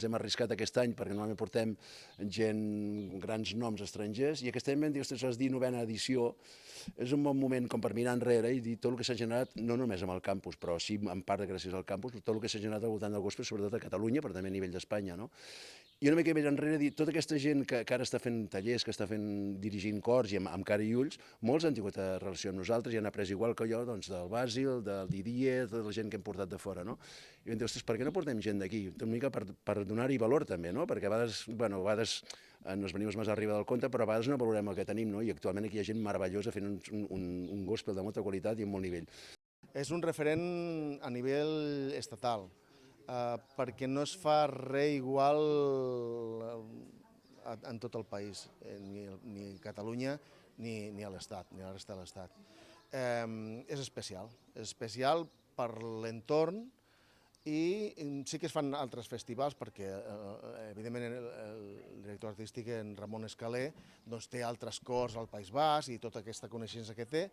ens hem arriscat aquest any, perquè normalment portem grans noms estrangers, i aquest any vam dir, ostres, és 19a edició, és un bon moment com per mirar enrere i dir tot el que s'ha generat, no només amb el campus, però sí en part gràcies al campus, tot el que s'ha generat al voltant del gospel, sobretot a Catalunya, però també a nivell d'Espanya, no? I una mica més enrere dir, tota aquesta gent que ara està fent tallers, que està dirigint cors i amb cara i ulls, molts han tingut relació amb nosaltres i han après igual que jo, doncs, del Basil, del Didier, tota la gent que hem portat de fora, no? I vam dir, ostres, per què no portem gent d'aquí? Una mica per donar-hi valor també, no? Perquè a vegades nos venim més arriba del compte, però a vegades no valorem el que tenim, no? I actualment aquí hi ha gent meravellosa fent un gospel de molta qualitat i amb molt nivell. És un referent a nivell estatal, perquè no es fa res igual en tot el país, ni a Catalunya ni a l'Estat, ni a la resta de l'Estat. És especial per l'entorn i sí que es fan altres festivals perquè, evidentment, el director artístic, en Ramon Escalé, doncs, té altres cors al País Basc i tota aquesta coneixença que té,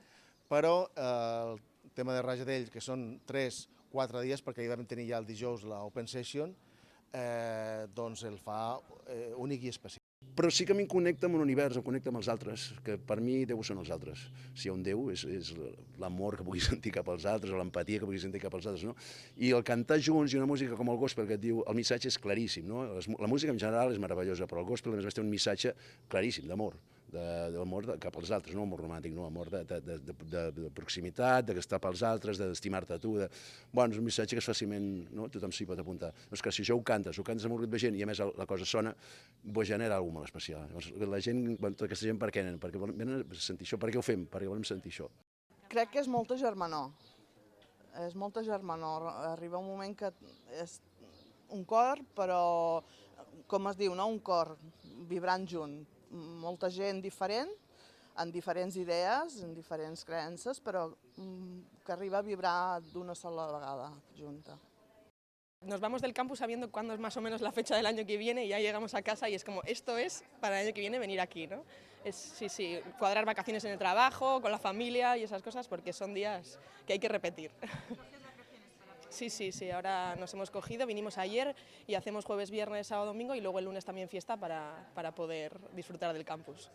però el tema de Rajadell, que són 3-4 dies, perquè hi vam tenir ja el dijous l'Open Session, doncs el fa únic i especial. Però sí que m'hi connecta amb un univers, em connecta amb els altres, que per mi Déu són els altres. Si hi ha un Déu és l'amor que pugui sentir cap als altres, o l'empatia que pugui sentir cap als altres, no? I el cantar junts i una música com el gospel que et diu, el missatge és claríssim, no? La música en general és meravellosa, però el gospel a més té un missatge claríssim d'amor, d'amor cap als altres, no amor romàntic, no, amor de proximitat, d'estar pels altres, d'estimar-te a tu. Bueno, és un missatge que fàcilment tothom s'hi pot apuntar. Doncs que si això ho cantes amb un grup de gent i a més la cosa sona, genera alguna cosa molt especial. Llavors, la gent, tota aquesta gent per què venen? Perquè venen a sentir això. Per què ho fem? Perquè volem sentir això. Crec que és molta germanor. És molta germanor. Arriba un moment que és un cor, però, com es diu, no? Un cor vibrant junt. Molta gent diferent, amb diferents idees, amb diferents creences, però que arriba a vibrar d'una sola vegada junta. Nos vamos del campus sabiendo cuándo es más o menos la fecha del año que viene y ya llegamos a casa y es como, esto es para el año que viene venir aquí, ¿no? Sí, cuadrar vacaciones en el trabajo, con la familia y esas cosas, porque son días que hay que repetir. Sí, ahora nos hemos cogido, vinimos ayer y hacemos jueves, viernes, sábado, domingo y luego el lunes también fiesta para poder disfrutar del campus.